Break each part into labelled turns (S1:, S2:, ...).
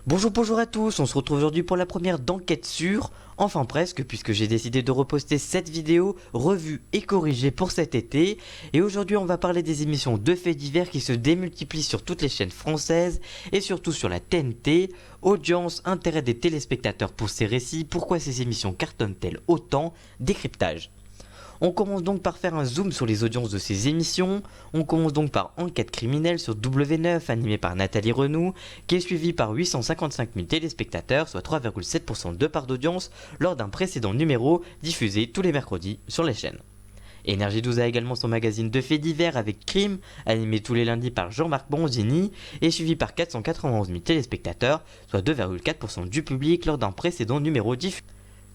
S1: Bonjour à tous, on se retrouve aujourd'hui pour la première d'Enquête Sûre, enfin presque puisque j'ai décidé de reposter cette vidéo revue et corrigée pour cet été. Et aujourd'hui on va parler des émissions de faits divers qui se démultiplient sur toutes les chaînes françaises et surtout sur la TNT. Audience, intérêt des téléspectateurs pour ces récits, pourquoi ces émissions cartonnent-elles autant, décryptage. On commence donc par faire un zoom sur les audiences de ces émissions. On commence donc par Enquête criminelle sur W9 animée par Nathalie Renoux, qui est suivie par 855 000 téléspectateurs, soit 3,7% de part d'audience lors d'un précédent numéro diffusé tous les mercredis sur les chaînes. Énergie 12 a également son magazine de faits divers avec Crime, animé tous les lundis par Jean-Marc Bonzini et suivi par 491 000 téléspectateurs, soit 2,4% du public lors d'un précédent numéro diffusé.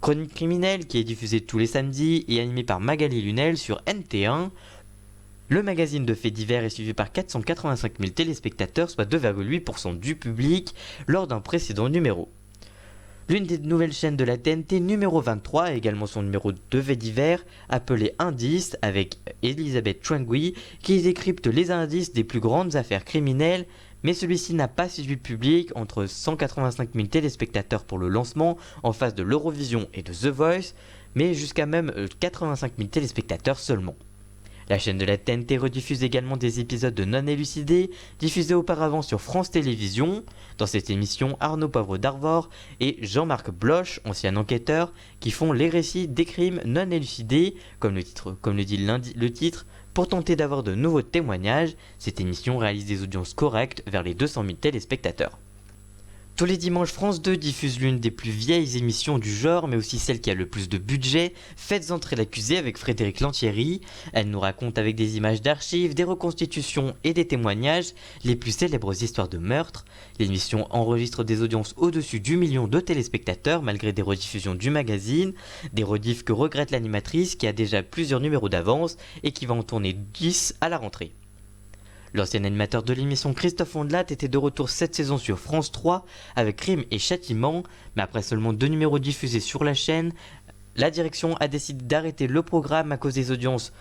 S1: Chronique criminelle qui est diffusée tous les samedis et animée par Magali Lunel sur NT1. Le magazine de faits divers est suivi par 485 000 téléspectateurs, soit 2,8% du public lors d'un précédent numéro. L'une des nouvelles chaînes de la TNT, numéro 23, a également son numéro de faits divers, appelé Indices, avec Elisabeth Chouangui, qui décrypte les indices des plus grandes affaires criminelles, mais celui-ci n'a pas séduit le public, entre 185 000 téléspectateurs pour le lancement, en face de l'Eurovision et de The Voice, mais jusqu'à même 85 000 téléspectateurs seulement. La chaîne de la TNT rediffuse également des épisodes de Non élucidés, diffusés auparavant sur France Télévisions. Dans cette émission, Arnaud Poivre d'Arvor et Jean-Marc Bloch, ancien enquêteur, qui font les récits des crimes non élucidés, comme le dit le titre, pour tenter d'avoir de nouveaux témoignages. Cette émission réalise des audiences correctes vers les 200 000 téléspectateurs. Tous les dimanches, France 2 diffuse l'une des plus vieilles émissions du genre, mais aussi celle qui a le plus de budget, Faites entrer l'accusé avec Frédéric Lantieri. Elle nous raconte avec des images d'archives, des reconstitutions et des témoignages les plus célèbres histoires de meurtre. L'émission enregistre des audiences au-dessus du million de téléspectateurs malgré des rediffusions du magazine, des rediffs que regrette l'animatrice qui a déjà plusieurs numéros d'avance et qui va en tourner 10 à la rentrée. L'ancien animateur de l'émission Christophe Ondelat était de retour cette saison sur France 3 avec Crime et Châtiment, mais après seulement 2 numéros diffusés sur la chaîne, la direction a décidé d'arrêter le programme à cause des audiences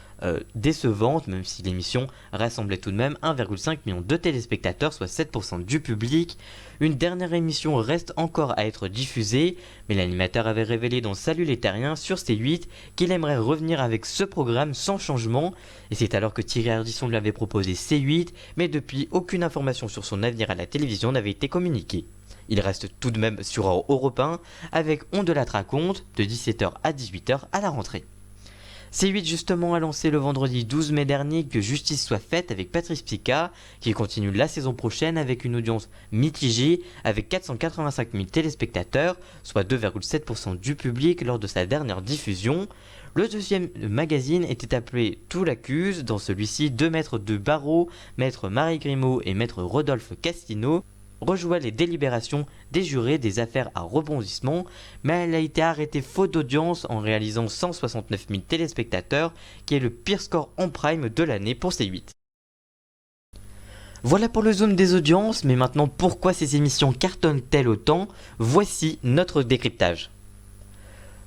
S1: décevantes, même si l'émission rassemblait tout de même 1,5 million de téléspectateurs, soit 7% du public. Une dernière émission reste encore à être diffusée, mais l'animateur avait révélé dans Salut les Terriens sur C8 qu'il aimerait revenir avec ce programme sans changement, et c'est alors que Thierry Ardisson lui avait proposé C8, mais depuis aucune information sur son avenir à la télévision n'avait été communiquée. Il reste tout de même sur Europe 1 avec On de la raconte de 17h à 18h à la rentrée. C8 justement a lancé le vendredi 12 mai dernier Que justice soit faite avec Patrice Pica, qui continue la saison prochaine avec une audience mitigée avec 485 000 téléspectateurs, soit 2,7% du public lors de sa dernière diffusion. Le deuxième magazine était appelé Tout l'accuse. Dans celui-ci, deux maîtres de barreau, maître Marie Grimaud et maître Rodolphe Castino, rejouait les délibérations des jurés des affaires à rebondissement, mais elle a été arrêtée faute d'audience en réalisant 169 000 téléspectateurs, qui est le pire score en prime de l'année pour C8. Voilà pour le zoom des audiences, mais maintenant pourquoi ces émissions cartonnent-elles autant? Voici notre décryptage.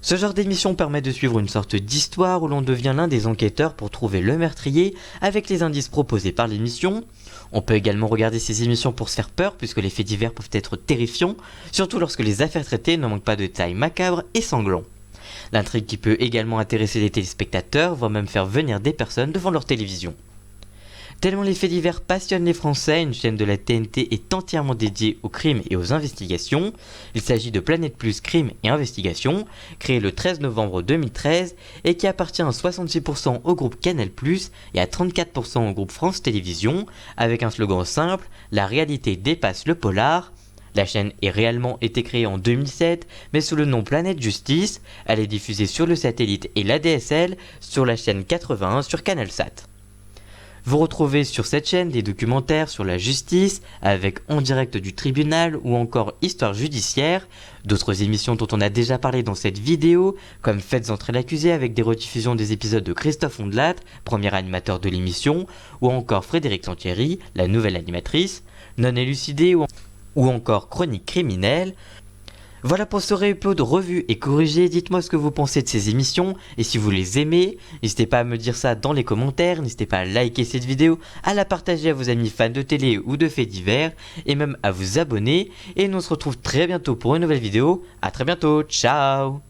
S1: Ce genre d'émission permet de suivre une sorte d'histoire où l'on devient l'un des enquêteurs pour trouver le meurtrier avec les indices proposés par l'émission. On peut également regarder ces émissions pour se faire peur puisque les faits divers peuvent être terrifiants, surtout lorsque les affaires traitées ne manquent pas de détails macabres et sanglants. L'intrigue qui peut également intéresser les téléspectateurs, voire même faire venir des personnes devant leur télévision. Tellement les faits divers passionnent les Français, une chaîne de la TNT est entièrement dédiée aux crimes et aux investigations. Il s'agit de Planète Plus Crime et Investigation, créée le 13 novembre 2013 et qui appartient à 66% au groupe Canal+, et à 34% au groupe France Télévisions, avec un slogan simple, la réalité dépasse le polar. La chaîne a réellement été créée en 2007, mais sous le nom Planète Justice. Elle est diffusée sur le satellite et l'ADSL sur la chaîne 81 sur CanalSat. Vous retrouvez sur cette chaîne des documentaires sur la justice, avec En direct du tribunal ou encore Histoire judiciaire, d'autres émissions dont on a déjà parlé dans cette vidéo, comme Faites entrer l'accusé avec des rediffusions des épisodes de Christophe Ondelat, premier animateur de l'émission, ou encore Frédéric Lantieri, la nouvelle animatrice, Non élucidée ou encore Chronique criminelle. Voilà pour ce réupload revu et corrigé. Dites-moi ce que vous pensez de ces émissions et si vous les aimez. N'hésitez pas à me dire ça dans les commentaires. N'hésitez pas à liker cette vidéo, à la partager à vos amis fans de télé ou de faits divers et même à vous abonner. Et nous on se retrouve très bientôt pour une nouvelle vidéo. A très bientôt, ciao.